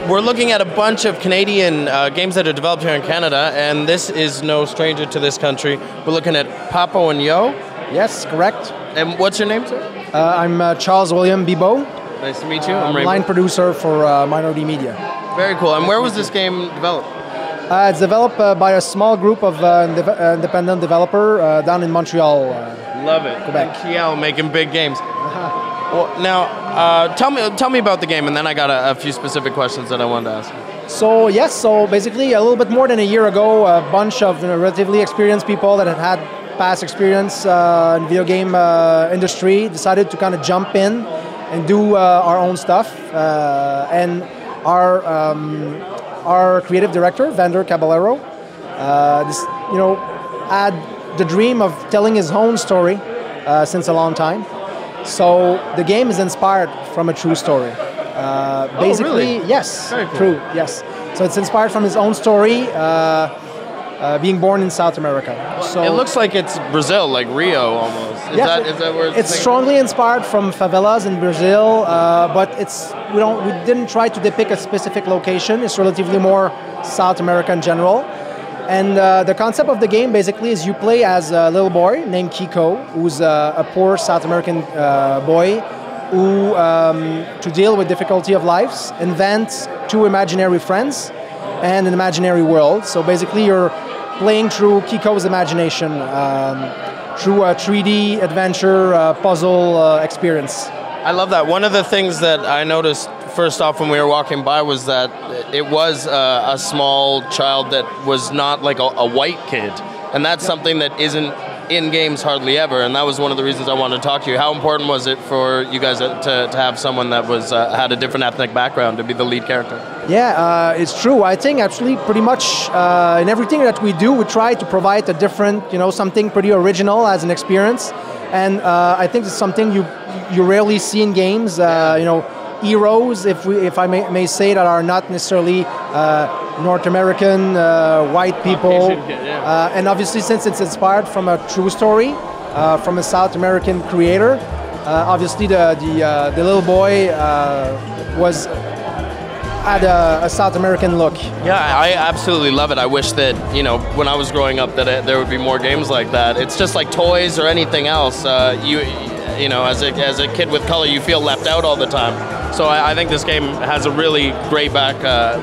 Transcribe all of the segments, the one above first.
We're looking at a bunch of Canadian games that are developed here in Canada, and this is no stranger to this country. We're looking at Papo Yo. Yes, correct. And what's your name, sir? I'm Charles William Bibo. Nice to meet you. I'm line producer for Minority Media. Very cool. And where was this game developed? It's developed by a small group of independent developer down in Montreal. Love it. Quebec. Kiel making big games. Well, now, tell me about the game, and then I got a few specific questions that I wanted to ask. So yes, so basically a little bit more than a year ago, a bunch of relatively experienced people that had past experience in video game industry decided to kind of jump in and do our own stuff. And our creative director, Vander Caballero, had the dream of telling his own story since a long time. So the game is inspired from a true story. Basically, really? Yes, very cool. True, yes. So it's inspired from his own story, being born in South America. So it looks like it's Brazil, like Rio almost. Is that where it's strongly inspired from favelas in Brazil, but we didn't try to depict a specific location. It's relatively more South America in general. And the concept of the game basically is you play as a little boy named Kiko, who's a poor South American boy who, to deal with difficulty of life, invents two imaginary friends and an imaginary world. So basically you're playing through Kiko's imagination, through a 3D adventure puzzle experience. I love that. One of the things that I noticed first off when we were walking by was that it was a small child that was not like a white kid. And that's something that isn't in games hardly ever. And that was one of the reasons I wanted to talk to you. How important was it for you guys to have someone that was had a different ethnic background to be the lead character? Yeah, it's true. I think actually pretty much in everything that we do, we try to provide a different, something pretty original as an experience. And I think it's something you rarely see in games. Heroes, if I may say, that are not necessarily North American white people. And obviously, since it's inspired from a true story, from a South American creator, obviously the little boy had a South American look. Yeah, I absolutely love it. I wish that, when I was growing up that there would be more games like that. It's just like toys or anything else. As a kid with color, you feel left out all the time. So I think this game has a really great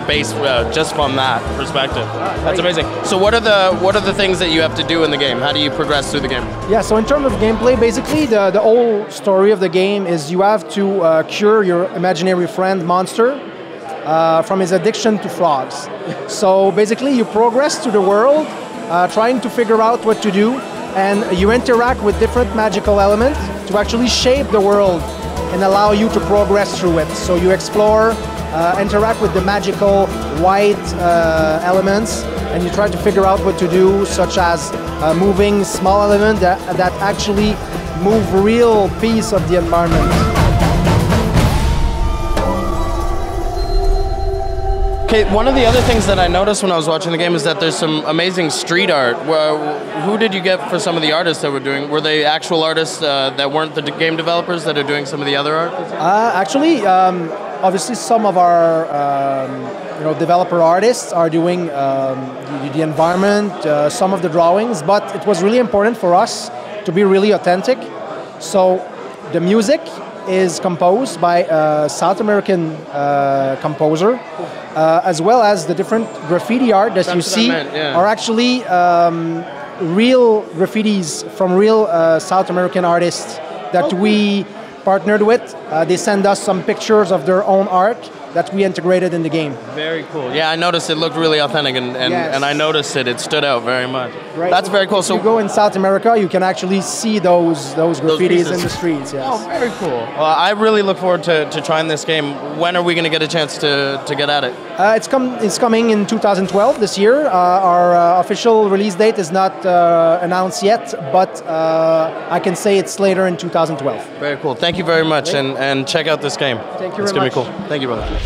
base just from that perspective. That's amazing. So what are the things that you have to do in the game? How do you progress through the game? Yeah, so in terms of gameplay, basically the whole story of the game is you have to cure your imaginary friend Monster from his addiction to frogs. So basically you progress through the world trying to figure out what to do, and you interact with different magical elements to actually shape the world and allow you to progress through it. So you explore, interact with the magical white elements, and you try to figure out what to do, such as moving small elements that actually move real piece of the environment. Okay, one of the other things that I noticed when I was watching the game is that there's some amazing street art. Who did you get for some of the artists that were doing? Were they actual artists that weren't the game developers that are doing some of the other art? Actually, obviously some of our developer artists are doing the environment, some of the drawings, but it was really important for us to be really authentic. So the music is composed by a South American composer, as well as the different graffiti art that you see are actually real graffitis from real South American artists that we partnered with. They send us some pictures of their own art that we integrated in the game. Very cool. Yeah, I noticed it looked really authentic, and I noticed it stood out very much. Right. That's very cool. So if you go in South America, you can actually see those graffitis in the streets. Yes. Oh, very cool. Well, I really look forward to trying this game. When are we going to get a chance to get at it? It's coming in 2012 this year. Our official release date is not announced yet, but I can say it's later in 2012. Very cool. Thank you very much, and check out this game. Thank you very much. It's going to be cool. Thank you, brother.